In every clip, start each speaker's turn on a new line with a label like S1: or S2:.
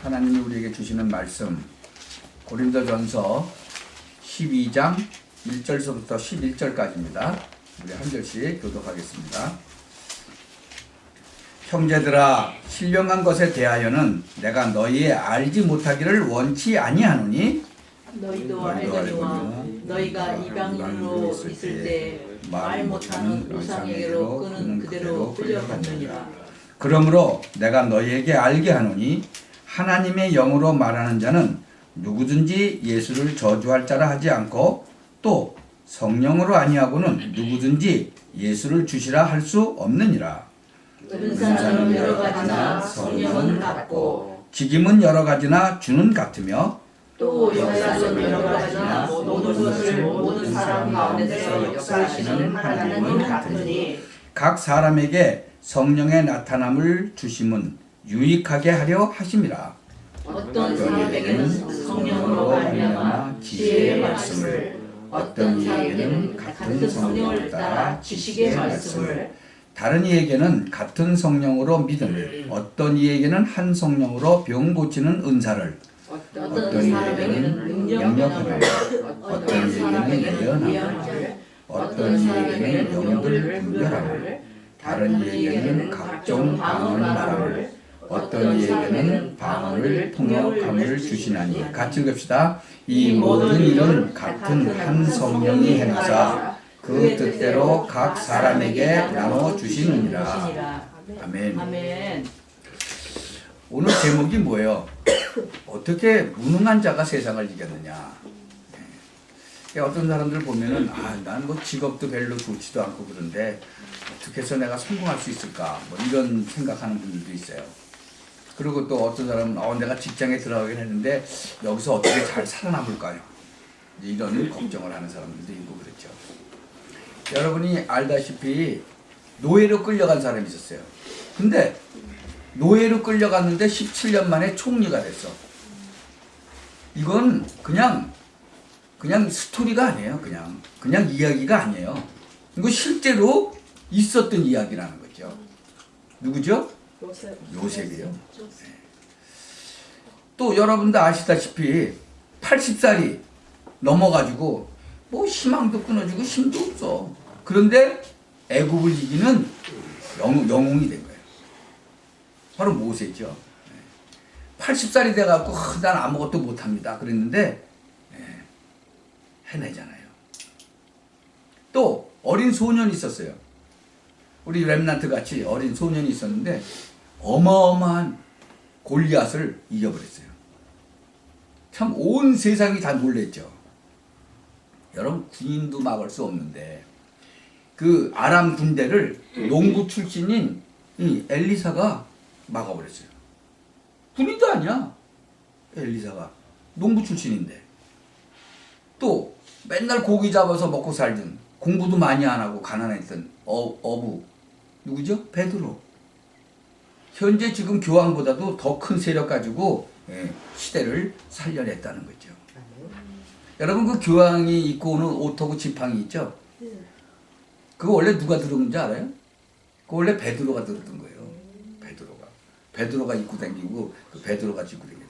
S1: 하나님이 우리에게 주시는 말씀 고린도전서 12장 1절서부터 11절까지입니다. 우리 한 절씩 교독하겠습니다. 형제들아, 신령한 것에 대하여는 내가 너희의 알지 못하기를 원치 아니하노니
S2: 너희도 알거니와 너희가 이방인으로 있을 때 말 못하는 우상에게로 끄는 그대로 끌려갔느니라.
S1: 그러므로 내가 너희에게 알게 하노니 하나님의 영으로 말하는 자는 누구든지 예수를 저주할 자라 하지 않고 또 성령으로 아니하고는 누구든지 예수를 주시라 할 수 없느니라.
S2: 은사는 여러 가지나 성령은 같고
S1: 직임은 여러 가지나 주는 같으며
S2: 또 역사는 여러 가지나 모든 것을 모든 사람 가운데서 역사하시는 하나님은 같으니
S1: 각 사람에게 성령의 나타남을 주심은 유익하게 하려 하심이라.
S2: 어떤 사람에게는 성령으로 말미암아 지혜의 말씀을, 어떤 이에게는 같은 성령을 따라 지식의 말씀을,
S1: 다른 이에게는 같은 성령으로 믿음을, 어떤 이에게는 한 성령으로 병 고치는 은사를,
S2: 어떤 사람에게는 능력을, 어떤 사람에게는 예언을, 어떤 이에게는 영들 분별함을, 다른 이에게는 각종 방언을 말함을, 어떤 이에게는 방언을 통역함을 주시나니. 같이 읽읍시다. 이 모든 일은 같은 한 성령이 행하사 그 뜻대로 각 사람에게 나눠 주시느니라. 아멘. 아멘.
S1: 오늘 제목이 뭐예요? 어떻게 무능한 자가 세상을 이겼느냐. 어떤 사람들 보면은 난 뭐 직업도 별로 좋지도 않고 그런데 어떻게 해서 내가 성공할 수 있을까? 뭐 이런 생각하는 분들도 있어요. 그리고 또 어떤 사람은 내가 직장에 들어가긴 했는데 여기서 어떻게 잘 살아남을까요? 이런 걱정을 하는 사람들도 있고 그렇죠. 여러분이 알다시피 노예로 끌려간 사람이 있었어요. 근데 노예로 끌려갔는데 17년 만에 총리가 됐어. 이건 그냥 스토리가 아니에요. 그냥 이야기가 아니에요. 이거 실제로 있었던 이야기라는 거죠. 누구죠? 요셉이에요. 또 여러분도 아시다시피 80살이 넘어가지고 뭐 희망도 끊어지고 힘도 없어. 그런데 애굽을 이기는 영웅이 된 거예요. 바로 모세죠. 80살이 돼갖고 난 아무것도 못합니다. 그랬는데 해내잖아요. 또 어린 소년이 있었어요. 우리 렘넌트 같이 어린 소년이 있었는데 어마어마한 골리앗을 이겨버렸어요. 참 온 세상이 다 놀랬죠. 여러분 군인도 막을 수 없는데 그 아람 군대를 농부 출신인 이 엘리사가 막아버렸어요. 군인도 아니야. 엘리사가 농부 출신인데 또 맨날 고기 잡아서 먹고 살던 공부도 많이 안 하고 가난했던 어부 누구죠? 베드로. 현재 지금 교황보다도 더 큰 세력 가지고 시대를 살려냈다는 거죠. 여러분 그 교황이 입고 오는 옷하고 지팡이 있죠? 그거 원래 누가 들은 건지 알아요? 그거 원래 베드로가 들었던 거예요. 베드로가 입고 다니고 그 베드로가 짚고 다니고.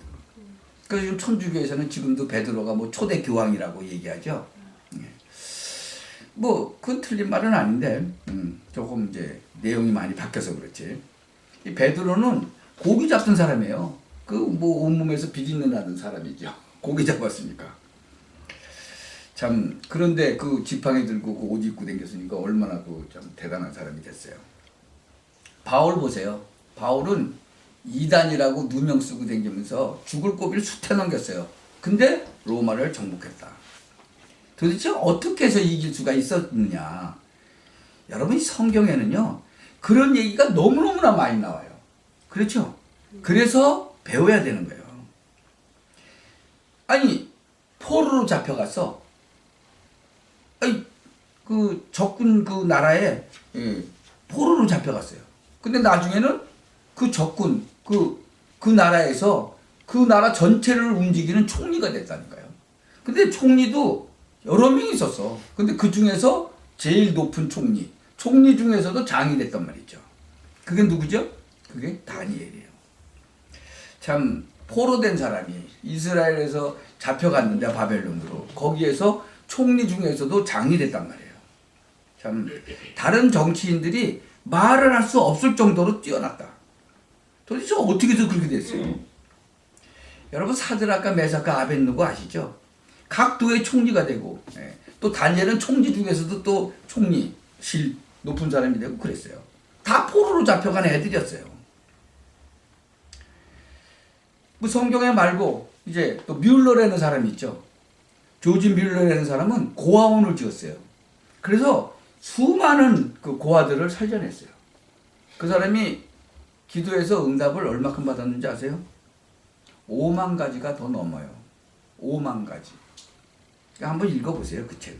S1: 그래서 지금 천주교에서는 지금도 베드로가 뭐 초대 교황이라고 얘기하죠. 뭐 그건 틀린 말은 아닌데 조금 이제 내용이 많이 바뀌어서 그렇지. 이 베드로는 고기 잡던 사람이에요. 그 뭐 온몸에서 비린내 나던 사람이죠. 고기 잡았으니까. 참 그런데 그 지팡이 들고 그 옷 입고 다녔으니까 얼마나 그 참 대단한 사람이 됐어요. 바울 보세요. 바울은 이단이라고 누명 쓰고 다니면서 죽을 고비를 수태 넘겼어요. 근데 로마를 정복했다. 도대체 어떻게 해서 이길 수가 있었느냐. 여러분 성경에는요 그런 얘기가 너무너무나 많이 나와요. 그렇죠? 그래서 배워야 되는 거예요. 아니 포로로 잡혀갔어. 그 적군 그 나라에 포로로 잡혀갔어요. 근데 나중에는 그 적군 그 나라에서 그 나라 전체를 움직이는 총리가 됐다니까요. 근데 총리도 여러 명이 있었어. 근데 그 중에서 제일 높은 총리 중에서도 장이 됐단 말이죠. 그게 누구죠? 그게 다니엘이에요. 참 포로된 사람이 이스라엘에서 잡혀갔는데 바벨론으로 거기에서 총리 중에서도 장이 됐단 말이에요. 참 다른 정치인들이 말을 할 수 없을 정도로 뛰어났다. 도대체 어떻게 해서 그렇게 됐어요? 여러분 사드락과 메삭과 아벳느고 아시죠? 각 도의 총리가 되고 또 다니엘은 총리 중에서도 또 총리 실 높은 사람이 되고 그랬어요. 다 포로로 잡혀간 애들이었어요. 뭐 성경에 말고 이제 또 뮬러라는 사람이 있죠. 조지 뮬러라는 사람은 고아원을 지었어요. 그래서 수많은 그 고아들을 살려냈어요. 그 사람이 기도해서 응답을 얼마큼 받았는지 아세요? 5만 가지가 더 넘어요. 5만 가지. 그러니까 한번 읽어보세요, 그 책.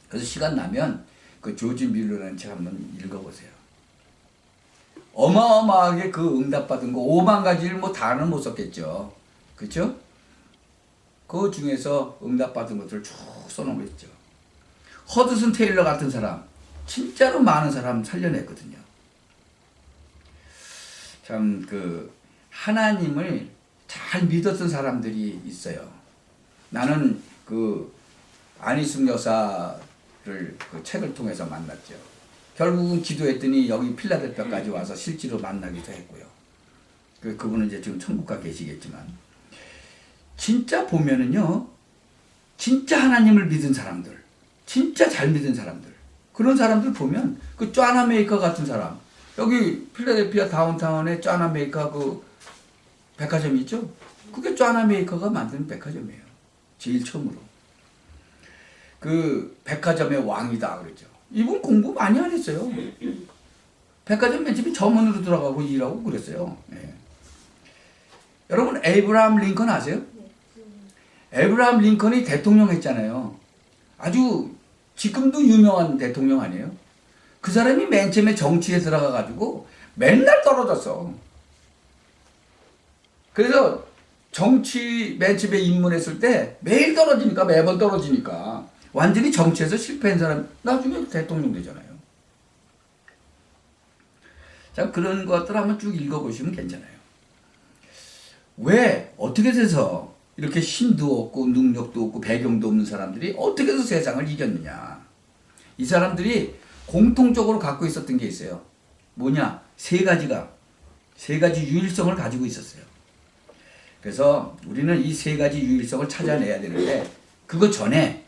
S1: 그래서 시간 나면 그 조지 뮬러라는 책 한번 읽어보세요. 어마어마하게 그 응답받은 거 5만 가지를 뭐 다는 못 썼겠죠. 그렇죠? 그 중에서 응답받은 것들을 쭉 써놓은 거 있죠. 허드슨 테일러 같은 사람 진짜로 많은 사람 살려냈거든요. 참 그 하나님을 잘 믿었던 사람들이 있어요. 나는 그 안희숙 여사를 그 책을 통해서 만났죠. 결국은 기도했더니 여기 필라델피아까지 와서 실제로 만나기도 했고요. 그분은 이제 지금 천국 가 계시겠지만 진짜 보면은요, 진짜 하나님을 믿은 사람들, 진짜 잘 믿은 사람들, 그런 사람들 보면 그 쫌나 메이커 같은 사람, 여기 필라델피아 다운타운에 쫌나 메이커 그 백화점이 있죠? 그게 쫌나 메이커가 만든 백화점이에요. 제일 처음으로. 그 백화점의 왕이다 그러죠. 이분 공부 많이 안 했어요. 백화점 맨집이 점원으로 들어가고 일하고 그랬어요. 네. 여러분 에이브라함 링컨 아세요? 에이브라함 링컨이 대통령 했잖아요. 아주 지금도 유명한 대통령 아니에요? 그 사람이 맨 처음에 정치에 들어가가지고 맨날 떨어졌어. 그래서 정치 맨 처음에 입문했을 때 매일 떨어지니까, 매번 떨어지니까 완전히 정치에서 실패한 사람 나중에 대통령 되잖아요. 자, 그런 것들 한번 쭉 읽어보시면 괜찮아요. 왜 어떻게 돼서 이렇게 힘도 없고 능력도 없고 배경도 없는 사람들이 어떻게 해서 세상을 이겼느냐. 이 사람들이 공통적으로 갖고 있었던 게 있어요. 뭐냐? 세 가지 유일성을 가지고 있었어요. 그래서 우리는 이 세 가지 유일성을 찾아내야 되는데 그거 전에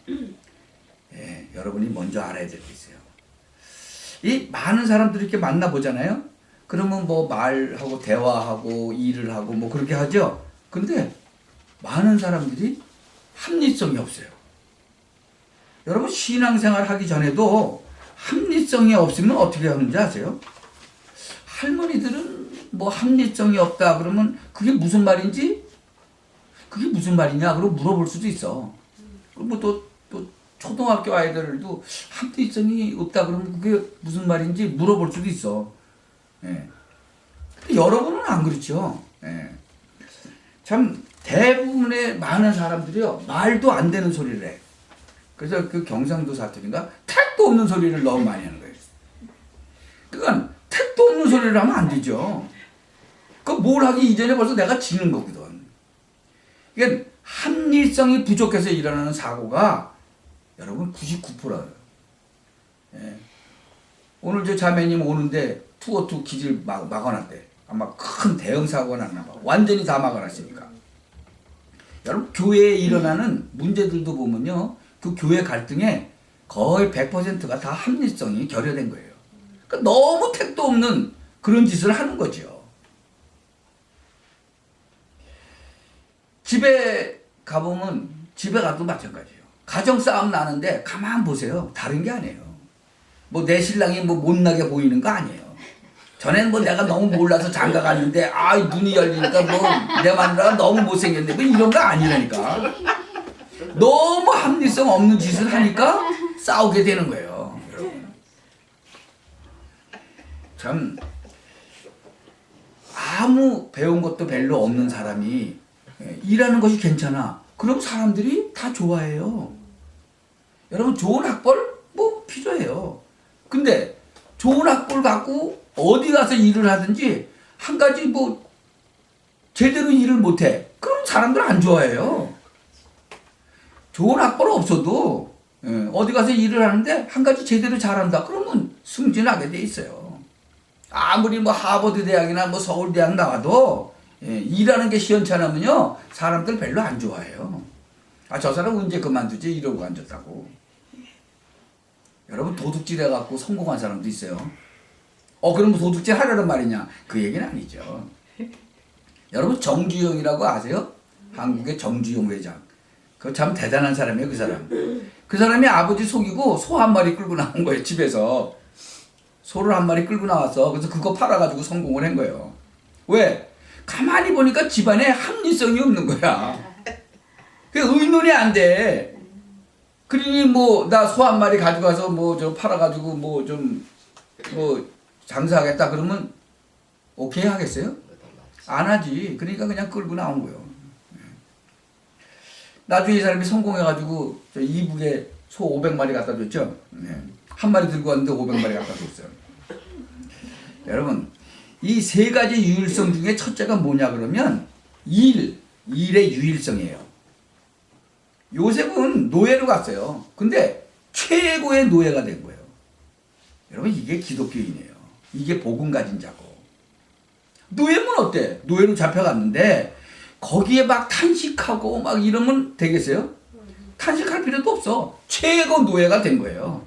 S1: 여러분이 먼저 알아야 될 게 있어요. 이 많은 사람들이 이렇게 만나보잖아요. 그러면 뭐 말하고 대화하고 일을 하고 뭐 그렇게 하죠. 근데 많은 사람들이 합리성이 없어요. 여러분 신앙생활 하기 전에도 합리성이 없으면 어떻게 하는지 아세요? 할머니들은 뭐 합리성이 없다 그러면 그게 무슨 말인지, 그게 무슨 말이냐 그러고 물어볼 수도 있어. 뭐 또 초등학교 아이들도 합리성이 없다 그러면 그게 무슨 말인지 물어볼 수도 있어. 예. 근데 여러분은 안 그렇죠. 예. 참 대부분의 많은 사람들이요 말도 안 되는 소리를 해. 그래서 그 경상도 사투리인가 택도 없는 소리를 너무 많이 하는 거예요. 그러니까 택도 없는 소리를 하면 안 되죠. 그 뭘 하기 이전에 벌써 내가 지는 거거든. 그러니까 합리성이 부족해서 일어나는 사고가 여러분 99%예요. 예. 오늘 저 자매님 오는데 투어투 길을 막아놨대. 아마 큰 대형 사고가 났나 봐. 완전히 다 막아놨으니까. 여러분 교회에 일어나는 문제들도 보면요, 그 교회 갈등에 거의 100%가 다 합리성이 결여된 거예요. 그러니까 너무 택도 없는 그런 짓을 하는 거죠. 집에 가보면 집에 가도 마찬가지예요. 가정 싸움 나는데 가만 보세요. 다른 게 아니에요. 뭐 내 신랑이 뭐 못나게 보이는 거 아니에요. 전에는 뭐 내가 너무 몰라서 장가 갔는데 눈이 열리니까 뭐 내 마누라가 너무 못생겼네 뭐 이런 거 아니라니까. 너무 합리성 없는 짓을 하니까 싸우게 되는 거예요. 여러분. 참 아무 배운 것도 별로 없는 사람이 일하는 것이 괜찮아. 그럼 사람들이 다 좋아해요. 여러분 좋은 학벌 뭐 필요해요. 근데 좋은 학벌 갖고 어디 가서 일을 하든지 한 가지 뭐 제대로 일을 못해. 그럼 사람들 안 좋아해요. 좋은 학벌 없어도 어디 가서 일을 하는데 한 가지 제대로 잘한다. 그러면 승진하게 돼 있어요. 아무리 뭐 하버드 대학이나 뭐 서울 대학 나와도 일하는 게 시원찮으면요 사람들 별로 안 좋아해요. 아, 저 사람 언제 그만두지 이러고 앉았다고. 여러분 도둑질 해갖고 성공한 사람도 있어요. 그럼 도둑질 하려는 말이냐? 그 얘기는 아니죠. 여러분 정주영이라고 아세요? 한국의 정주영 회장. 그 참 대단한 사람이에요, 그 사람. 그 사람이 아버지 속이고 소 한 마리 끌고 나온 거예요, 집에서. 소를 한 마리 끌고 나와서 그래서 그거 팔아가지고 성공을 한 거예요. 왜? 가만히 보니까 집안에 합리성이 없는 거야. 그 의논이 안 돼. 그러니 뭐 나 소 한 마리 가져가서 뭐 저 팔아가지고 뭐 좀 뭐 장사하겠다 그러면 오케이 하겠어요? 안 하지. 그러니까 그냥 끌고 나온 거예요. 나중에 이 사람이 성공해가지고 저 이북에 소 500마리 갖다 줬죠. 한 마리 들고 왔는데 500마리 갖다 줬어요. 여러분 이 세 가지 유일성 중에 첫째가 뭐냐 그러면 일의 유일성이에요. 요셉은 노예로 갔어요. 근데 최고의 노예가 된 거예요. 여러분 이게 기독교인이에요. 이게 복음 가진 자고. 노예면 어때? 노예로 잡혀갔는데 거기에 막 탄식하고 막 이러면 되겠어요? 탄식할 필요도 없어. 최고 노예가 된 거예요.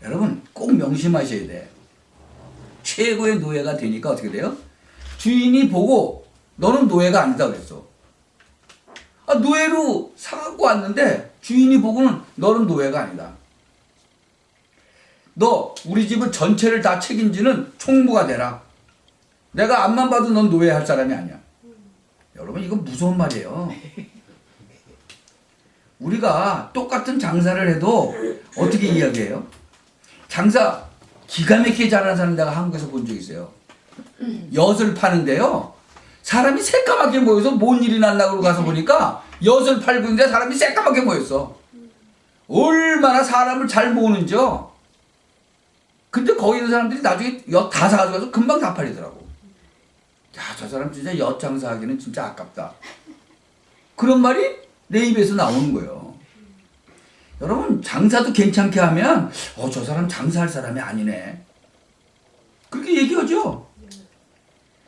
S1: 여러분 꼭 명심하셔야 돼. 최고의 노예가 되니까 어떻게 돼요? 주인이 보고 너는 노예가 아니다 그랬어. 노예로 사갖고 왔는데 주인이 보고는 너는 노예가 아니다. 너 우리 집을 전체를 다 책임지는 총무가 되라. 내가 앞만 봐도 넌 노예할 사람이 아니야. 여러분 이거 무서운 말이에요. 우리가 똑같은 장사를 해도 어떻게 이야기해요? 장사 기가 막히게 잘하는 사람 내가 한국에서 본 적 있어요. 엿을 파는데요. 사람이 새까맣게 모여서 뭔 일이 났나 고 가서 보니까 엿을 팔고 있는데 사람이 새까맣게 모였어. 얼마나 사람을 잘 모으는지요. 근데 거기 있는 사람들이 나중에 엿 다 사가지고 가서 금방 다 팔리더라고. 야, 저 사람 진짜 엿 장사하기는 진짜 아깝다. 그런 말이 내 입에서 나오는 거예요. 여러분 장사도 괜찮게 하면 저 사람 장사할 사람이 아니네. 그렇게 얘기하죠.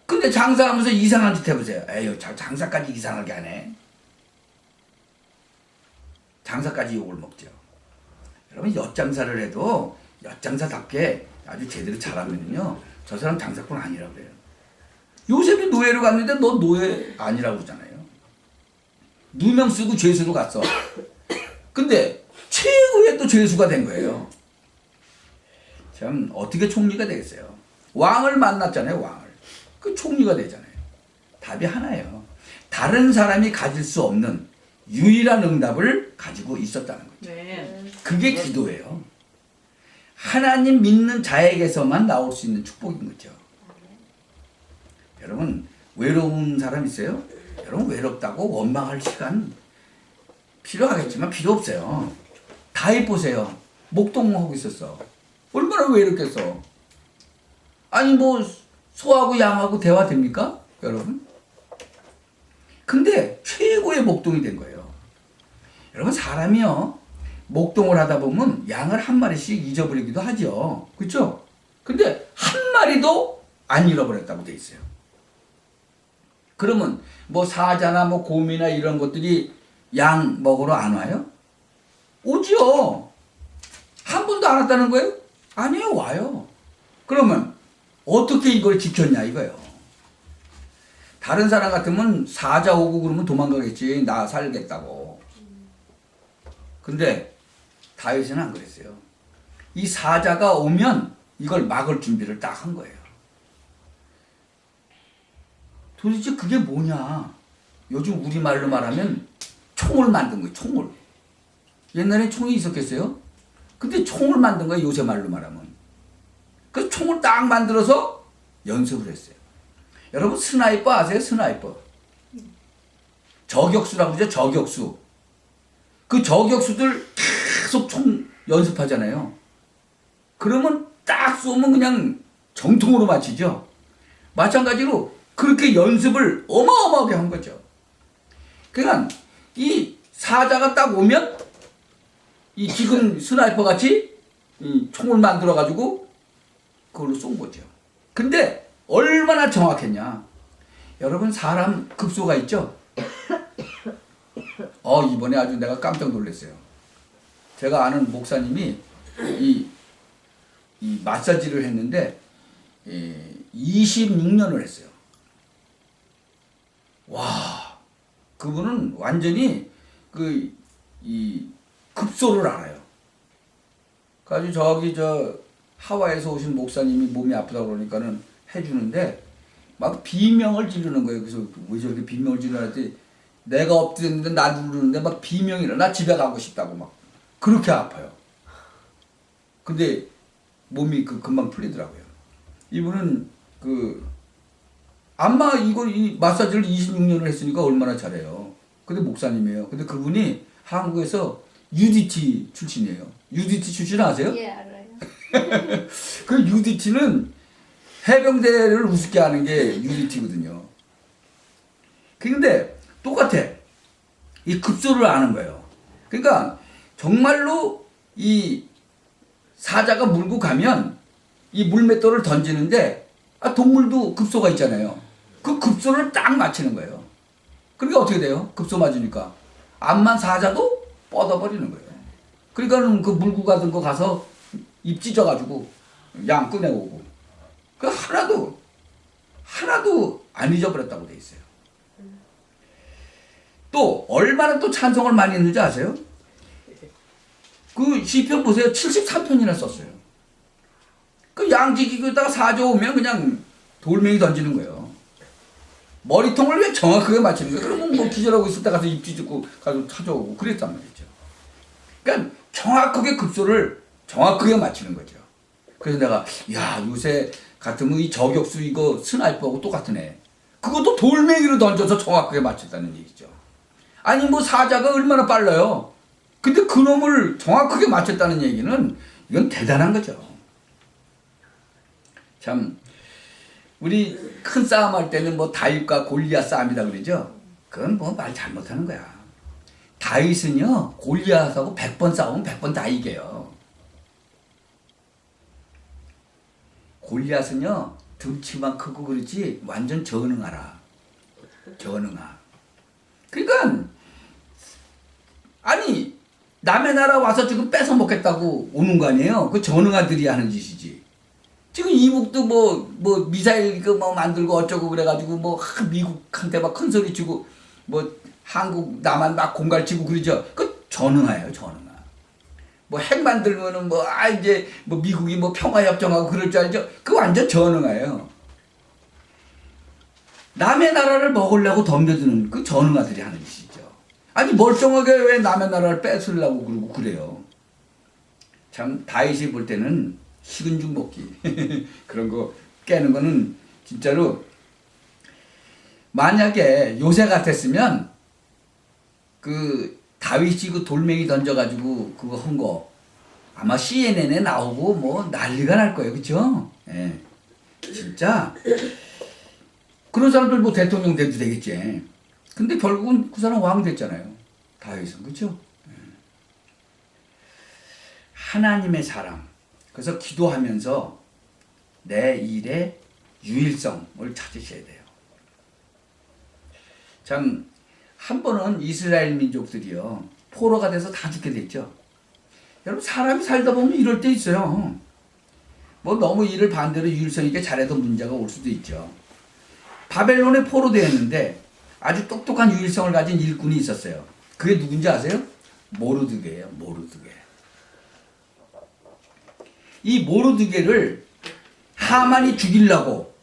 S1: 근데 장사하면서 이상한 짓 해보세요. 에휴 장사까지 이상하게 하네. 장사까지 욕을 먹죠. 여러분 엿장사를 해도 엿장사답게 아주 제대로 잘하면요 저 사람 장사꾼 아니라고 그래요. 요셉이 노예로 갔는데 너 노예 아니라고 그러잖아요. 누명 쓰고 죄수로 갔어. 근데 최후의 또 죄수가 된 거예요. 참 어떻게 총리가 되겠어요. 왕을 만났잖아요. 왕을. 그 총리가 되잖아요. 답이 하나예요. 다른 사람이 가질 수 없는 유일한 응답을 가지고 있었다는 거죠.
S2: 네.
S1: 그게 기도예요. 하나님 믿는 자에게서만 나올 수 있는 축복인 거죠. 여러분 외로운 사람 있어요? 여러분 외롭다고 원망할 시간 필요하겠지만 필요 없어요. 다 해보세요. 목동하고 있었어. 얼마나 외롭겠어. 아니 뭐 소하고 양하고 대화됩니까? 여러분? 근데 최고의 목동이 된 거예요. 여러분 사람이요 목동을 하다 보면 양을 한 마리씩 잊어버리기도 하죠. 그렇죠? 근데 한 마리도 안 잃어버렸다고 돼 있어요. 그러면 뭐 사자나 뭐 곰이나 이런 것들이 양 먹으러 안 와요? 오죠. 한 번도 안 왔다는 거예요? 아니요, 와요. 그러면 어떻게 이걸 지켰냐 이거예요. 다른 사람 같으면 사자 오고 그러면 도망가겠지. 나 살겠다고. 근데 다윗은 안 그랬어요. 이 사자가 오면 이걸 막을 준비를 딱 한 거예요. 도대체 그게 뭐냐? 요즘 우리말로 말하면 총을 만든 거예요. 총을. 옛날에 총이 있었겠어요? 근데 총을 만든 거예요. 요새 말로 말하면. 그래서 총을 딱 만들어서 연습을 했어요. 여러분 스나이퍼 아세요? 스나이퍼. 저격수라고 그러죠. 저격수. 그 저격수들 계속 총 연습하잖아요. 그러면 딱 쏘면 그냥 정통으로 맞히죠. 마찬가지로 그렇게 연습을 어마어마하게 한 거죠. 그러니까 이 사자가 딱 오면 이 지금 스나이퍼 같이 이 총을 만들어 가지고 그걸로 쏜 거죠. 근데 얼마나 정확했냐. 여러분 사람 급소가 있죠. 이번에 아주 내가 깜짝 놀랐어요. 제가 아는 목사님이 이 마사지를 했는데 26년을 했어요. 와, 그분은 완전히 이 급소를 알아요. 그래가지고 저기 하와이에서 오신 목사님이 몸이 아프다 그러니까는 해주는데 막 비명을 지르는 거예요. 그래서 왜 저렇게 비명을 지르나 했더니 내가 엎드렸는데 나 누르는데 막 비명이라 나 집에 가고 싶다고 막 그렇게 아파요. 근데 몸이 금방 풀리더라고요. 이분은 아마 이 마사지를 26년을 했으니까 얼마나 잘해요. 근데 목사님이에요. 근데 그분이 한국에서 UDT 출신이에요. UDT 출신 아세요?
S3: 예, 알아요.
S1: 그 UDT는 해병대를 우습게 하는 게 UDT거든요. 근데 똑같아. 이 급소를 아는 거예요. 그러니까 정말로 이 사자가 물고 가면 이 물맷돌을 던지는데 동물도 급소가 있잖아요. 그 급소를 딱 맞히는 거예요. 그러니까 어떻게 돼요? 급소 맞으니까 암만 사자도 뻗어버리는 거예요. 그러니까는 그 물고 가던 거 가서 입 찢어가지고 양 꺼내오고 그 하나도 안 잊어버렸다고 돼 있어요. 또 얼마나 또 찬송을 많이 했는지 아세요? 그 시편 보세요. 73편이나 썼어요. 그 양지기에다가 사자 오면 그냥 돌멩이 던지는 거예요. 머리통을 왜 정확하게 맞추는 거예요? 그러면 뭐 기절하고 있을 때 가서 입 찢고 가서 찾아오고 그랬단 말이죠. 그러니까 정확하게 급소를 정확하게 맞추는 거죠. 그래서 내가 요새 같으면 이 저격수 이거 스나이퍼하고 똑같으네. 그것도 돌멩이로 던져서 정확하게 맞췄다는 얘기죠. 아니 뭐 사자가 얼마나 빨라요. 근데 그놈을 정확하게 맞췄다는 얘기는 이건 대단한 거죠. 참 우리 큰 싸움 할 때는 뭐 다윗과 골리앗 싸움이다 그러죠. 그건 뭐 말 잘못하는 거야. 다윗은요 골리앗하고 100번 싸우면 100번 다 이겨요. 골리앗은요 덩치만 크고 그렇지 완전 전응하라. 전응하. 그러니까 아니 남의 나라 와서 지금 뺏어 먹겠다고 오는 거 아니에요. 그 전응아들이 하는 짓이지. 지금 이북도 뭐 미사일 뭐 만들고 어쩌고 그래가지고 뭐 미국한테 막 큰 소리 치고 뭐 한국 남한 막 공갈치고 그러죠. 그 전응아예요, 전응아. 뭐 핵 만들면은 이제 뭐 미국이 뭐 평화협정하고 그럴 줄 알죠. 그 완전 전응아예요. 남의 나라를 먹으려고 덤벼드는 그 전응아들이 하는 짓이죠. 아니 멀쩡하게 왜 남의 나라를 뺏으려고 그러고 그래요. 참 다윗이 볼 때는 식은 죽 먹기 그런 거 깨는 거는 진짜로 만약에 요새 같았으면 그 다윗이 그 돌멩이 던져가지고 그거 한 거 아마 CNN에 나오고 뭐 난리가 날 거예요. 그쵸? 예. 진짜 그런 사람들 뭐 대통령 돼도 되겠지. 근데 결국은 그 사람 왕 됐잖아요. 다윗은. 그쵸? 예. 하나님의 사람. 그래서 기도하면서 내 일의 유일성을 찾으셔야 돼요. 참, 한 번은 이스라엘 민족들이요, 포로가 돼서 다 죽게 됐죠. 여러분, 사람이 살다 보면 이럴 때 있어요. 뭐 너무 일을 반대로 유일성 있게 잘해도 문제가 올 수도 있죠. 바벨론에 포로되었는데 아주 똑똑한 유일성을 가진 일꾼이 있었어요. 그게 누군지 아세요? 모르드게예요. 모르드게. 이 모르드게를 하만이 죽이려고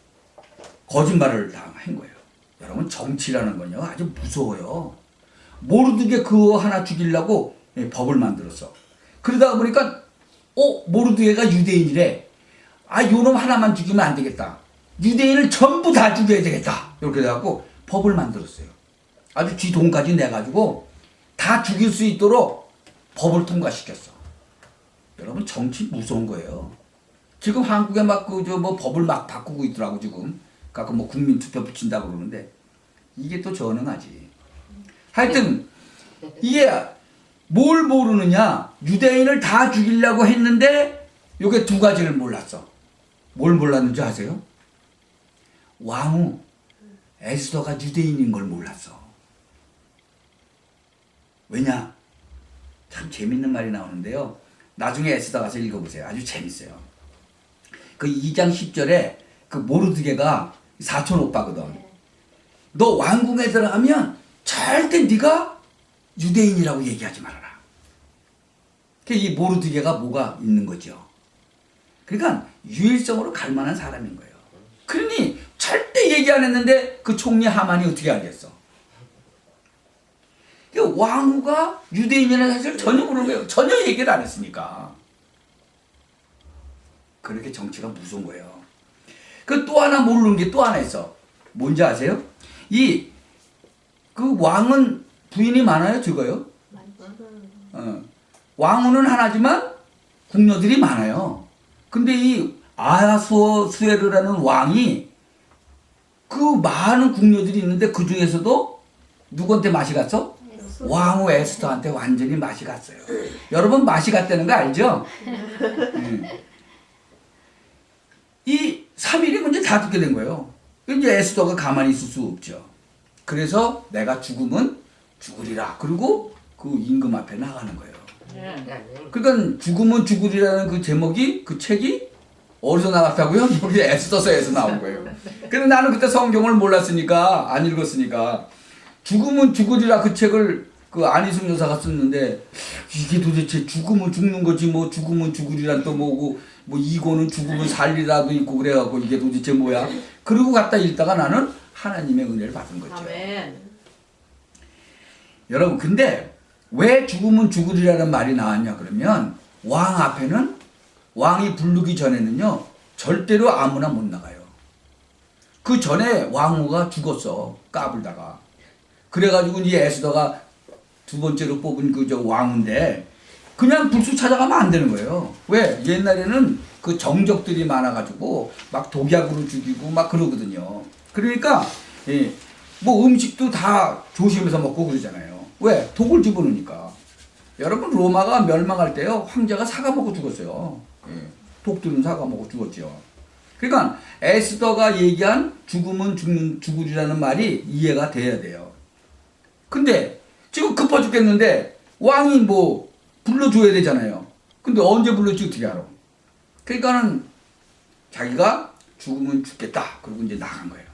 S1: 거짓말을 한 거예요. 여러분 정치라는 건요 아주 무서워요. 모르드게 그거 하나 죽이려고 법을 만들었어. 그러다가 보니까 모르드게가 유대인이래. 요놈 하나만 죽이면 안 되겠다. 유대인을 전부 다 죽여야 되겠다. 이렇게 돼갖고 법을 만들었어요. 아주 지 돈까지 내가지고 다 죽일 수 있도록 법을 통과시켰어. 여러분 정치 무서운 거예요. 지금 한국에 막 뭐 법을 막 바꾸고 있더라고 지금. 갖고 뭐 국민투표 붙인다고 그러는데 이게 또 전능하지. 하여튼 이게 뭘 모르느냐. 유대인을 다 죽이려고 했는데 요게 두 가지를 몰랐어. 뭘 몰랐는지 아세요? 왕후 에스더가 유대인인 걸 몰랐어. 왜냐? 참 재밌는 말이 나오는데요. 나중에 에스더 가서 읽어보세요. 아주 재밌어요. 그 2장 10절에 그 모르드게가 사촌 오빠거든. 너 왕궁에 들어가면 절대 네가 유대인이라고 얘기하지 말아라. 이 모르드게가 뭐가 있는 거죠. 그러니까 유일성으로 갈 만한 사람인 거예요. 그러니 절대 얘기 안 했는데 그 총리 하만이 어떻게 알겠어? 왕후가 유대인이라는 사실을 전혀 모르는 거예요. 전혀 얘기를 안 했으니까. 그렇게 정치가 무서운 거예요. 그 또 하나 모르는 게 또 하나 있어. 뭔지 아세요? 그 왕은 부인이 많아요, 적어요? 왕후는 하나지만 궁녀들이 많아요. 근데 이 아하수에르라는 왕이 그 많은 궁녀들이 있는데 그 중에서도 누구한테 맛이 갔어? 왕후 에스더한테 완전히 맛이 갔어요. 여러분 맛이 갔다는 거 알죠? 이 3일이면 이제 다 죽게 된 거예요. 이제 에스더가 가만히 있을 수 없죠. 그래서 내가 죽으면 죽으리라. 그리고 그 임금 앞에 나가는 거예요. 그러니까 죽으면 죽으리라는 그 제목이 그 책이 어디서 나왔다고요? 여기 에스더서에서 나온 거예요. 근데 나는 그때 성경을 몰랐으니까 안 읽었으니까 죽으면 죽으리라 그 책을 그 안희숙 여사가 썼는데 이게 도대체 죽으면 죽는 거지 뭐 죽으면 죽으리란 또 뭐고 뭐 이거는 죽으면 살리라도 있고 그래갖고 이게 도대체 뭐야? 그러고 갖다 읽다가 나는 하나님의 은혜를 받은 거죠.
S2: 아멘.
S1: 여러분 근데 왜 죽으면 죽으리라는 말이 나왔냐 그러면 왕 앞에는 왕이 부르기 전에는요 절대로 아무나 못 나가요. 그 전에 왕후가 죽었어 까불다가. 그래가지고 이제 에스더가 두 번째로 뽑은 그 저 왕인데 그냥 불쑥 찾아가면 안 되는 거예요. 왜? 옛날에는 그 정적들이 많아가지고 막 독약으로 죽이고 막 그러거든요. 그러니까 뭐 음식도 다 조심해서 먹고 그러잖아요. 왜? 독을 집어넣으니까. 여러분 로마가 멸망할 때요 황제가 사과 먹고 죽었어요. 독들은 사과 먹고 죽었죠. 그러니까 에스더가 얘기한 죽으면 죽으리라는 말이 이해가 돼야 돼요. 근데 지금 급해 죽겠는데 왕이 뭐 불러줘야 되잖아요. 근데 언제 불러줄지 어떻게 알아? 그러니까는 자기가 죽으면 죽겠다. 그리고 이제 나간 거예요.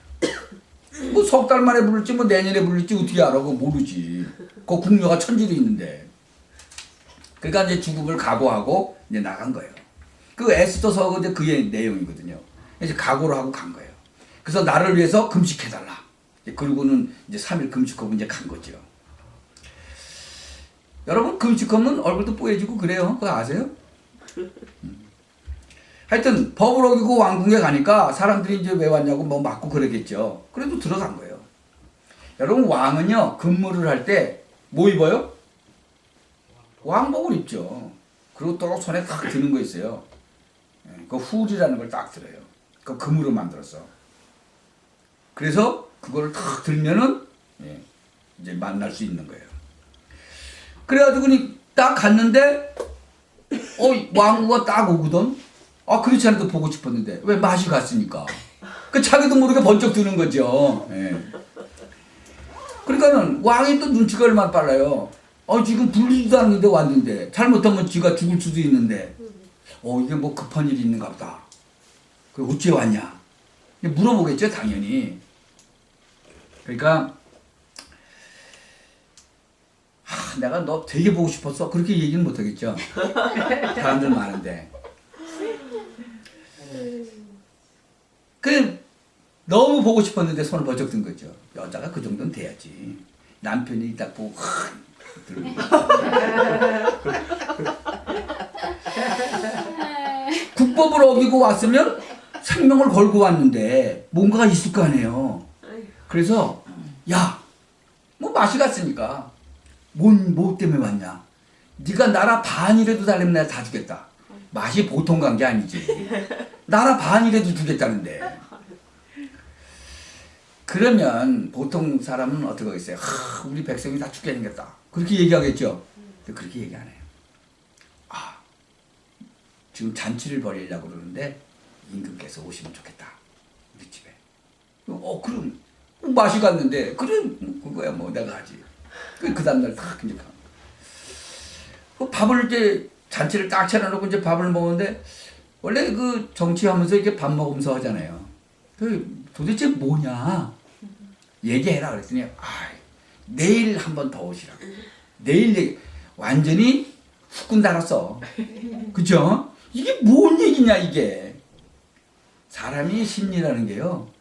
S1: 뭐 석 달 만에 부를지 뭐 내년에 부를지 어떻게 알아? 그거 모르지. 그 궁녀가 천지도 있는데. 그러니까 이제 죽음을 각오하고 이제 나간 거예요. 그 에스더서가 이제 그의 내용이거든요. 이제 각오를 하고 간 거예요. 그래서 나를 위해서 금식해달라. 그리고는 이제 3일 금식하고 이제 간 거죠. 여러분 금식하면 얼굴도 뽀얘지고 그래요. 그거 아세요? 하여튼 법을 어기고 왕궁에 가니까 사람들이 이제 왜 왔냐고 뭐 맞고 그러겠죠. 그래도 들어간 거예요. 여러분 왕은요 근무를 할 때 뭐 입어요? 왕복을 입죠. 그리고 또 손에 딱 드는 거 있어요. 그 훌이라는 걸 딱 들어요. 그 금으로 만들었어. 그래서 그거를 딱 들면은 이제 만날 수 있는 거예요. 그래가지고 딱 갔는데 왕후가 딱 오거든. 아 그렇지 않아도 보고 싶었는데 왜 맛이 갔으니까. 그 자기도 모르게 번쩍 드는 거죠. 그러니까는 왕이 또 눈치가 얼마나 빨라요. 지금 불리지도 않는데 왔는데 잘못하면 지가 죽을 수도 있는데 이게 뭐 급한 일이 있는가 보다. 그 어째 왔냐? 물어보겠죠 당연히. 그러니까 내가 너 되게 보고 싶었어. 그렇게 얘기는 못하겠죠. 사람들 많은데. 그 너무 보고 싶었는데 손을 번쩍 든 거죠. 여자가 그 정도는 돼야지. 남편이 딱 보고 국법을 어기고 왔으면 생명을 걸고 왔는데 뭔가가 있을 거 아니에요. 그래서 뭐 맛이 갔으니까 뭐 때문에 왔냐? 네가 나라 반이라도 달리면 내가 다 주겠다. 맛이 보통 간 게 아니지. 나라 반이라도 주겠다는데. 그러면 보통 사람은 어떻게 하겠어요? 우리 백성이 다 죽게 생겼다. 그렇게 얘기하겠죠. 근데 그렇게 얘기 안 해요. 지금 잔치를 벌이려고 그러는데 임금께서 오시면 좋겠다. 우리 집에. 그럼 맛이 갔는데 그래 그거야 뭐 내가 하지. 그 다음날 딱 이제 밥을 이제 잔치를 딱 차려놓고 이제 밥을 먹는데 원래 그 정치하면서 이게 밥 먹으면서 하잖아요. 도대체 뭐냐 얘기해라 그랬더니 내일 한 번 더 오시라고. 내일 완전히 후끈 달았어. 그죠? 이게 뭔 얘기냐 이게. 사람이 심리라는 게요.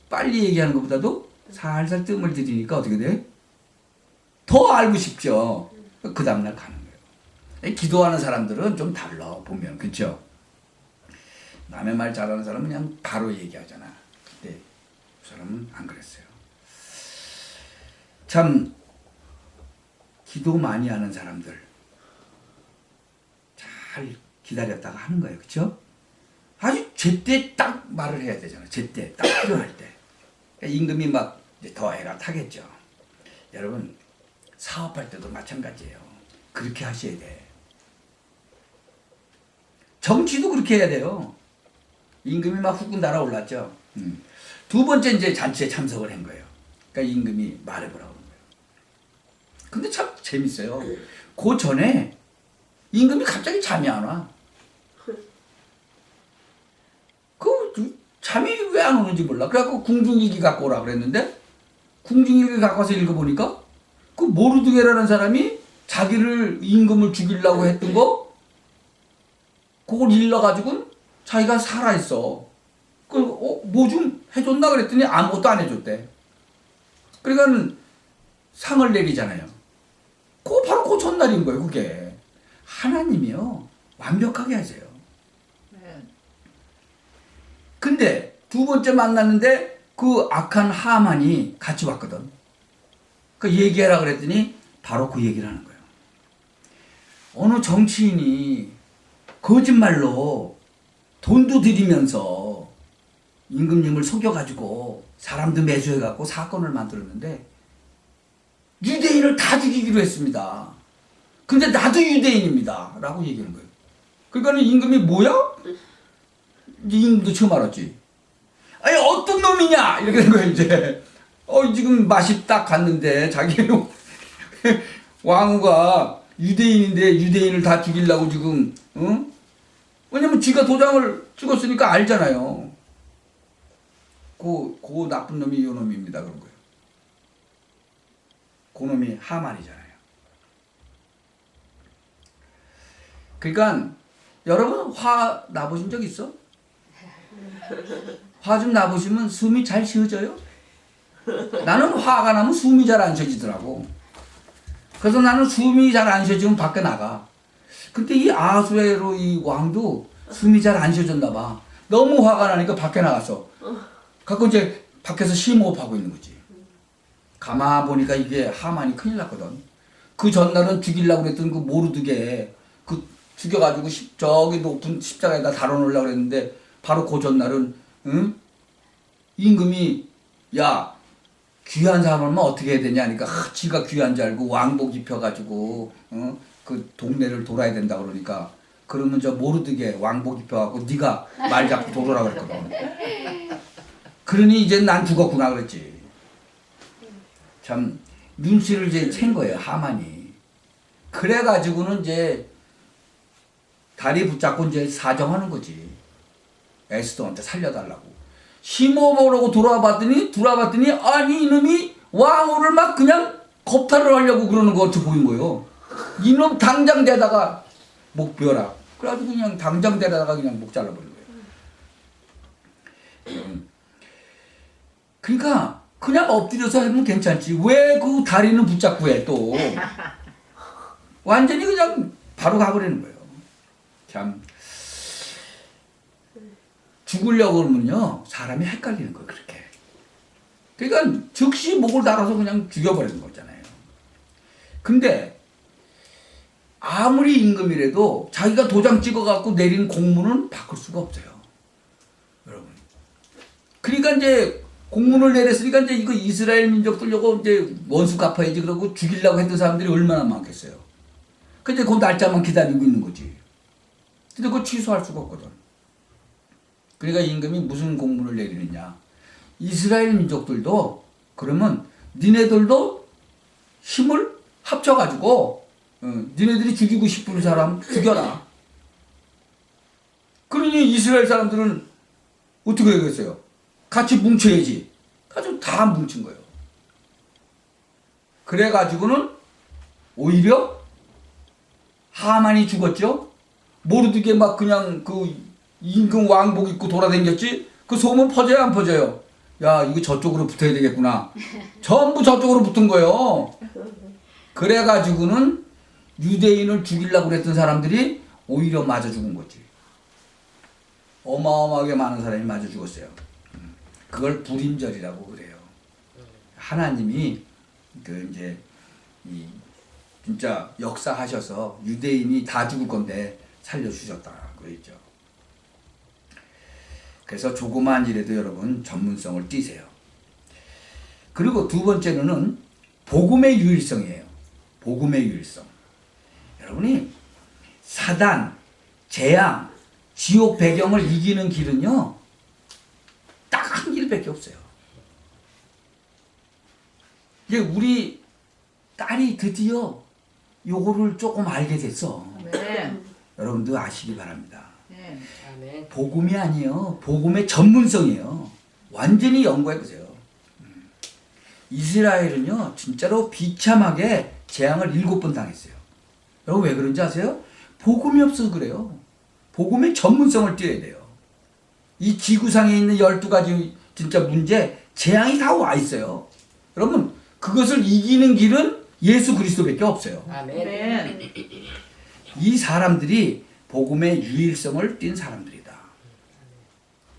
S1: 빨리 얘기하는 것보다도 살살 뜸을 들이니까 어떻게 돼? 더 알고 싶죠. 그 다음날 가는 거예요. 기도하는 사람들은 좀 달라 보면. 그렇죠? 남의 말 잘하는 사람은 그냥 바로 얘기하잖아. 근데 그 사람은 안 그랬어요. 참 기도 많이 하는 사람들 잘 기다렸다가 하는 거예요. 그렇죠? 아주 제때 딱 말을 해야 되잖아. 제때 딱 필요할 때. 임금이 막 이제 더 애가 타겠죠. 여러분 사업할 때도 마찬가지예요. 그렇게 하셔야 돼. 정치도 그렇게 해야 돼요. 임금이 막 후끈 달아올랐죠. 두 번째 이제 잔치에 참석을 한 거예요. 그러니까 임금이 말해보라고 하는 거예요. 근데 참 재밌어요. 그 전에 임금이 갑자기 잠이 안 와. 잠이 왜 안 오는지 몰라. 그래갖고 궁중일기 갖고 오라 그랬는데 궁중일기 갖고 와서 읽어보니까 그 모르드게라는 사람이 자기를 임금을 죽이려고 했던 거 그걸 일러가지고 자기가 살아있어. 뭐 좀 해줬나 그랬더니 아무것도 안 해줬대. 그러니까 상을 내리잖아요. 그거 바로 그 전날인 거예요. 그게 하나님이요 완벽하게 하세요. 근데 두 번째 만났는데 그 악한 하만이 같이 왔거든. 그 얘기해라 그랬더니 바로 그 얘기를 하는 거예요. 어느 정치인이 거짓말로 돈도 들이면서 임금님을 속여가지고 사람도 매수해갖고 사건을 만들었는데 유대인을 다 죽이기로 했습니다. 근데 나도 유대인입니다. 라고 얘기하는 거예요. 그러니까 임금이 뭐야? 임금도 처음 알았지. 아니 어떤 놈이냐 이렇게 된 거예요 이제. 지금 맛이 딱 갔는데 자기 왕후가 유대인인데 유대인을 다 죽이려고 지금 왜냐면 지가 도장을 찍었으니까 알잖아요. 그 나쁜 놈이 요 놈입니다 그런 거예요. 그 놈이 하만이잖아요. 그러니까 여러분 화 나보신 적 있어? 화 좀 나보시면 숨이 잘 쉬어져요? 나는 화가 나면 숨이 잘 안 쉬어지더라고. 그래서 나는 숨이 잘 안 쉬어지면 밖에 나가. 근데 이 아수에로 이 왕도 숨이 잘 안 쉬어졌나 봐. 너무 화가 나니까 밖에 나갔어. 갖고 이제 밖에서 심호흡하고 있는 거지. 가만 보니까 이게 하만이 큰일 났거든. 그 전날은 죽이려고 그랬던 그 모르드게 그 죽여가지고 저기 높은 십자가에다 달아놓으려고 그랬는데 바로 그 전날은 임금이 야 귀한 사람은 어떻게 해야 되냐 하니까 지가 귀한 줄 알고 왕복 입혀가지고 그 동네를 돌아야 된다 그러니까 그러면 저 모르드게 왕복 입혀갖고 네가 말 잡고 돌아라 그랬거든. 그러니 이제 난 죽었구나 그랬지. 참 눈치를 이제 챈 거예요 하만이. 그래가지고는 이제 다리 붙잡고 이제 사정하는 거지. 에스더한테 살려달라고. 심호흡하려고 돌아봤더니 아니 이놈이 왕후를 막 그냥 겁탈을 하려고 그러는 것 같이 보인 거예요. 이놈 당장 데다가 목 베어라. 그래가지고 그냥 당장 데다가 그냥 목 잘라버린 거예요. 그러니까 그냥 엎드려서 하면 괜찮지. 왜 그 다리는 붙잡고 해 또. 완전히 그냥 바로 가버리는 거예요. 참 죽으려고 그러면요 사람이 헷갈리는 거예요. 그렇게. 그러니까 즉시 목을 달아서 그냥 죽여버리는 거잖아요. 근데 아무리 임금이라도 자기가 도장 찍어갖고 내린 공문은 바꿀 수가 없어요. 여러분. 그러니까 이제 공문을 내렸으니까 이제 이거 이스라엘 민족들 요거 이제 원수 갚아야지 그러고 죽이려고 했던 사람들이 얼마나 많겠어요. 근데 그 날짜만 기다리고 있는 거지. 근데 그거 취소할 수가 없거든. 그러니까 임금이 무슨 공문을 내리느냐. 이스라엘 민족들도 그러면 니네들도 힘을 합쳐가지고 니네들이 죽이고 싶은 사람 죽여라. 그러니 이스라엘 사람들은 어떻게 되겠어요? 같이 뭉쳐야지. 가지고 다 뭉친 거예요. 그래가지고는 오히려 하만이 죽었죠. 모르드게 막 그냥 그 임금 왕복 입고 돌아다녔지. 그 소문 퍼져요 안 퍼져요? 야 이거 저쪽으로 붙어야 되겠구나. 전부 저쪽으로 붙은 거예요. 그래가지고는 유대인을 죽이려고 그랬던 사람들이 오히려 맞아 죽은 거지. 어마어마하게 많은 사람이 맞아 죽었어요. 그걸 불임절이라고 그래요. 하나님이 그 이제 이 진짜 역사하셔서 유대인이 다 죽을 건데 살려주셨다 그랬죠. 그래서 조그마한 일에도 여러분 전문성을 띠세요. 그리고 두 번째로는 복음의 유일성이에요. 복음의 유일성. 여러분이 사단, 재앙, 지옥 배경을 이기는 길은요 딱 한 길밖에 없어요. 이제 우리 딸이 드디어 요거를 조금 알게 됐어.
S2: 네.
S1: 여러분도 아시기 바랍니다.
S2: 네.
S3: 아멘.
S1: 복음이 아니에요. 복음의 전문성이에요. 완전히 연구해보세요. 이스라엘은요 진짜로 비참하게 재앙을 7번 당했어요. 여러분 왜 그런지 아세요? 복음이 없어서 그래요. 복음의 전문성을 띄어야 돼요. 이 지구상에 있는 12가지 진짜 문제, 재앙이 다 와 있어요. 여러분 그것을 이기는 길은 예수 그리스도밖에 없어요.
S3: 아멘.
S2: 네.
S1: 이 사람들이 복음의 유일성을 띈 사람들이다.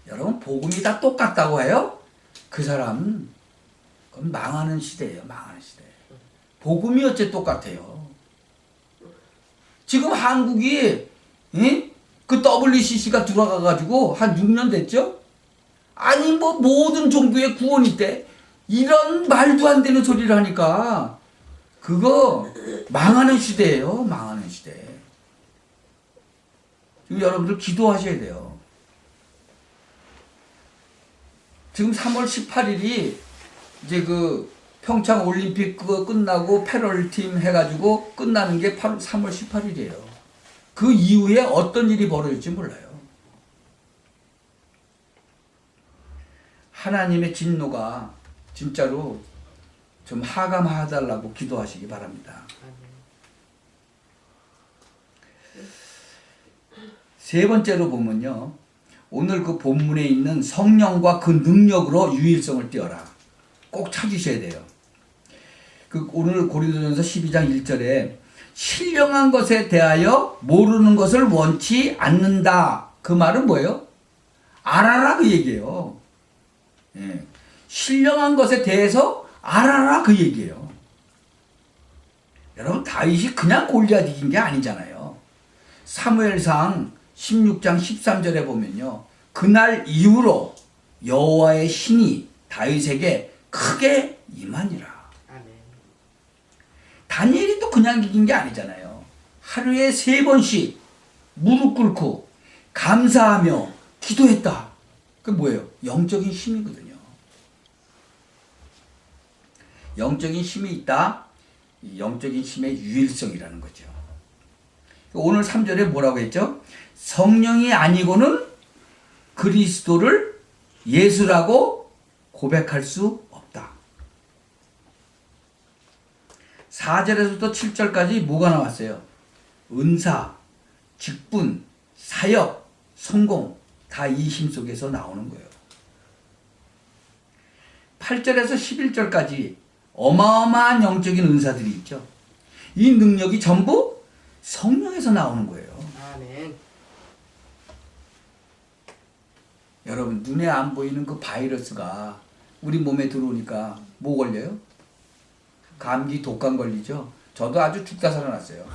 S1: 여러분 복음이 다 똑같다고 해요? 그 사람은 그건 망하는 시대예요. 망하는 시대. 복음이 어째 똑같아요. 지금 한국이 그 WCC가 들어가가지고 한 6년 됐죠? 아니 뭐 모든 종교의 구원이 있대. 이런 말도 안 되는 소리를 하니까 그거 망하는 시대예요. 망하는 시대. 지금 여러분들 기도하셔야 돼요. 지금 3월 18일이 이제 그 평창 올림픽 그거 끝나고 패럴팀 해가지고 끝나는 게 3월 18일이에요. 그 이후에 어떤 일이 벌어질지 몰라요. 하나님의 진노가 진짜로 좀 하감하달라고 기도하시기 바랍니다. 세 번째로 보면요. 오늘 그 본문에 있는 성령과 그 능력으로 유일성을 띄어라. 꼭 찾으셔야 돼요. 그 오늘 고린도전서 12장 1절에 신령한 것에 대하여 모르는 것을 원치 않는다. 그 말은 뭐예요? 알아라 그 얘기예요. 예. 신령한 것에 대해서 알아라 그 얘기예요. 여러분 다윗이 그냥 골리앗 이긴 게 아니잖아요. 사무엘상 16장 13절에 보면요. 그날 이후로 여호와의 신이 다윗에게 크게 임하니라.
S3: 아멘.
S1: 다니엘이 또 그냥 이긴 게 아니잖아요. 하루에 3번씩 무릎 꿇고 감사하며 기도했다. 그 뭐예요? 영적인 힘이거든요. 영적인 힘이 있다. 이 영적인 힘의 유일성이라는 거죠. 오늘 3절에 뭐라고 했죠? 성령이 아니고는 그리스도를 예수라고 고백할 수 없다. 4절에서부터 7절까지 뭐가 나왔어요? 은사, 직분, 사역, 성공 다 이 힘 속에서 나오는 거예요. 8절에서 11절까지 어마어마한 영적인 은사들이 있죠. 이 능력이 전부 성령에서 나오는 거예요.
S3: 아멘.
S1: 여러분 눈에 안 보이는 그 바이러스가 우리 몸에 들어오니까 뭐 걸려요? 감기, 독감 걸리죠. 저도 아주 죽다 살아났어요.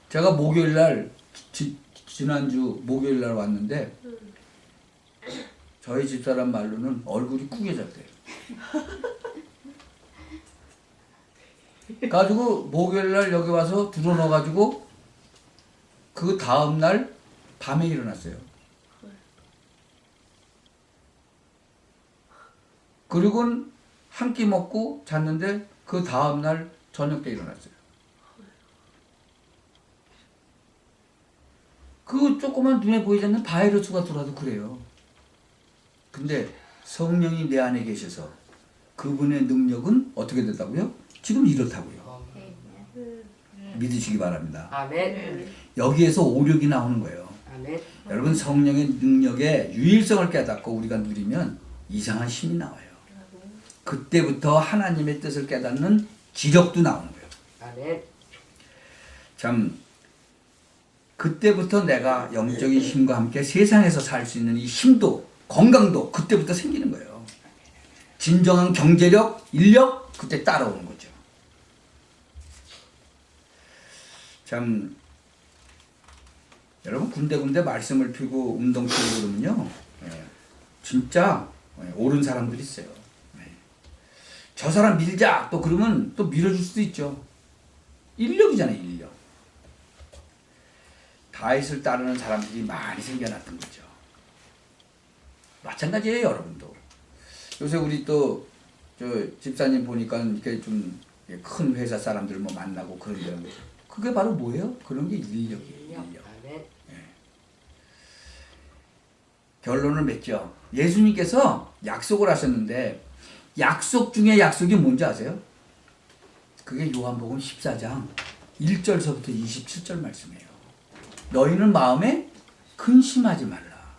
S1: 제가 목요일날 지난주 목요일날 왔는데 저희 집사람 말로는 얼굴이 꾸겨졌대요. 가지고 목요일날 여기 와서 들어넣어가지고 그 다음날 밤에 일어났어요. 그리고는 한 끼 먹고 잤는데 그 다음날 저녁 때 일어났어요. 그 조그만 눈에 보이지 않는 바이러스가 들어와도 그래요. 근데 성령이 내 안에 계셔서 그분의 능력은 어떻게 됐다고요? 지금 이렇다고요. 믿으시기 바랍니다.
S2: 아멘.
S1: 여기에서 오력이 나오는 거예요.
S2: 아멘.
S1: 여러분 성령의 능력의 유일성을 깨닫고 우리가 누리면 이상한 힘이 나와요. 그때부터 하나님의 뜻을 깨닫는 기적도 나오는 거예요.
S2: 아멘.
S1: 참 그때부터 내가 영적인 힘과 함께 세상에서 살 수 있는 이 힘도 건강도 그때부터 생기는 거예요. 진정한 경제력, 인력 그때 따라오는 거죠. 참 여러분 군데군데 말씀을 피고 운동 피고 그러면요 진짜 옳은 사람들이 있어요. 저 사람 밀자 또 그러면 또 밀어줄 수도 있죠. 인력이잖아요. 인력. 다윗을 따르는 사람들이 많이 생겨났던 거죠. 마찬가지예요. 여러분도 요새 우리 또 저 집사님 보니까 이렇게 좀 큰 회사 사람들 뭐 만나고 그런 데는 그게 바로 뭐예요? 그런 게 인력이에요. 인력. 결론을 맺죠. 예수님께서 약속을 하셨는데 약속 중에 약속이 뭔지 아세요? 그게 요한복음 14장 1절서부터 27절 말씀이에요. 너희는 마음에 근심하지 말라.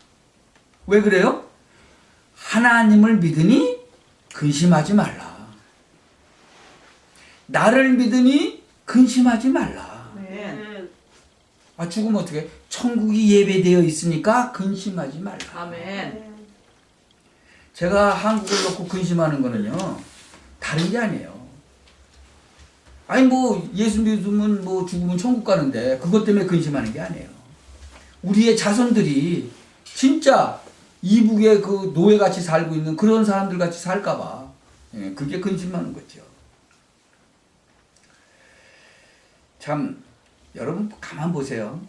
S1: 왜 그래요? 하나님을 믿으니 근심하지 말라. 나를 믿으니 근심하지 말라. 아 죽으면 어떻게? 천국이 예배되어 있으니까 근심하지 말라.
S2: 아멘.
S1: 제가 한국을 놓고 근심하는 거는요 다른 게 아니에요. 아니 뭐 예수 믿으면 뭐 죽으면 천국 가는데 그것 때문에 근심하는 게 아니에요. 우리의 자손들이 진짜 이북에 그 노예같이 살고 있는 그런 사람들 같이 살까봐 그게 근심하는 거죠. 참 여러분 가만 보세요.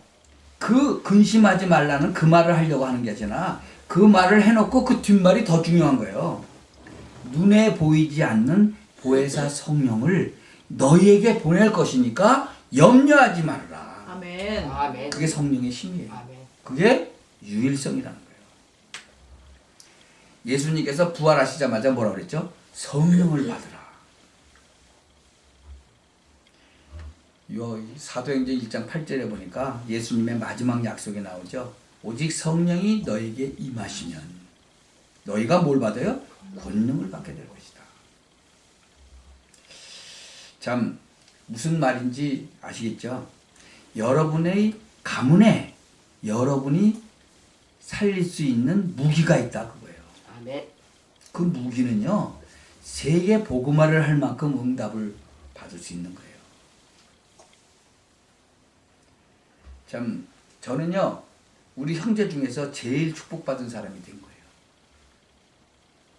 S1: 그 근심하지 말라는 그 말을 하려고 하는 게 아니라 그 말을 해놓고 그 뒷말이 더 중요한 거예요. 눈에 보이지 않는 보혜사 성령을 너희에게 보낼 것이니까 염려하지 말라.
S2: 아멘. 아멘.
S1: 그게 성령의 힘이에요.
S2: 아멘.
S1: 그게 유일성이라는 거예요. 예수님께서 부활하시자마자 뭐라고 그랬죠? 성령을 받으라. 요 사도행전 1장 8절에 보니까 예수님의 마지막 약속이 나오죠. 오직 성령이 너에게 임하시면 너희가 뭘 받아요? 권능을 받게 될 것이다. 참 무슨 말인지 아시겠죠? 여러분의 가문에 여러분이 살릴 수 있는 무기가 있다 그거예요.
S2: 아멘.
S1: 그 무기는요 세계 복음화를 할 만큼 응답을 받을 수 있는 거예요. 참 저는요 우리 형제 중에서 제일 축복받은 사람이 된 거예요.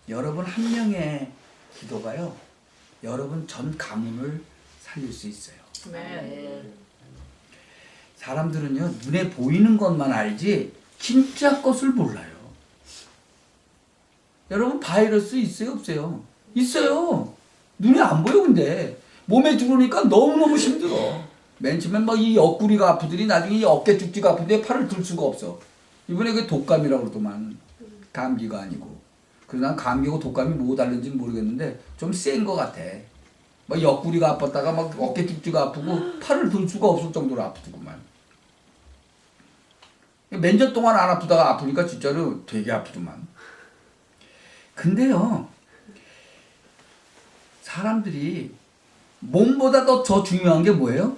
S1: 여러분 한 명의 기도가요 여러분 전 가문을 살릴 수 있어요.
S2: 아멘.
S1: 사람들은요 눈에 보이는 것만 알지 진짜 것을 몰라요. 여러분 바이러스 있어요 없어요? 있어요. 눈에 안 보여. 근데 몸에 들어오니까 너무너무 힘들어. 맨 처음엔 막 이 옆구리가 아프더니 나중에 이 어깨 쭉지가 아픈데 팔을 들 수가 없어. 이번에 그게 독감이라고 그러더만. 감기가 아니고. 그래서 난 감기고 독감이 뭐 다른지는 모르겠는데 좀 센 거 같아. 막 옆구리가 아팠다가 막 어깨 쭉지가 아프고 팔을 들 수가 없을 정도로 아프더구만. 몇 년 동안 안 아프다가 아프니까 진짜로 되게 아프더만. 근데요 사람들이 몸보다 더 중요한 게 뭐예요?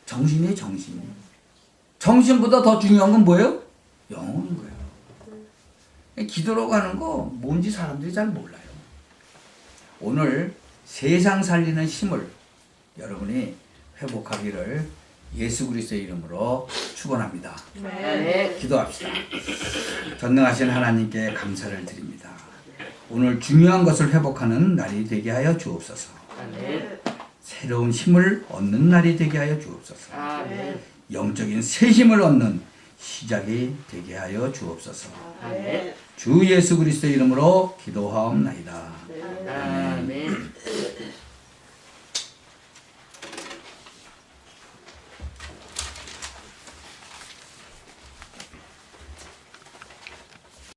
S1: 정신이에요. 정신. 정신보다 더 중요한 건 뭐예요? 영혼인 거예요. 기도로 가는 거 뭔지 사람들이 잘 몰라요. 오늘 세상 살리는 힘을 여러분이 회복하기를 예수 그리스도의 이름으로 축원합니다.
S2: 아멘.
S1: 기도합시다. 전능하신 하나님께 감사를 드립니다. 오늘 중요한 것을 회복하는 날이 되게 하여 주옵소서.
S2: 아멘.
S1: 새로운 힘을 얻는 날이 되게 하여 주옵소서.
S2: 아멘.
S1: 영적인 새 힘을 얻는 시작이 되게 하여 주옵소서.
S2: 아멘.
S1: 주 예수 그리스도의 이름으로 기도하옵나이다.
S2: 아멘.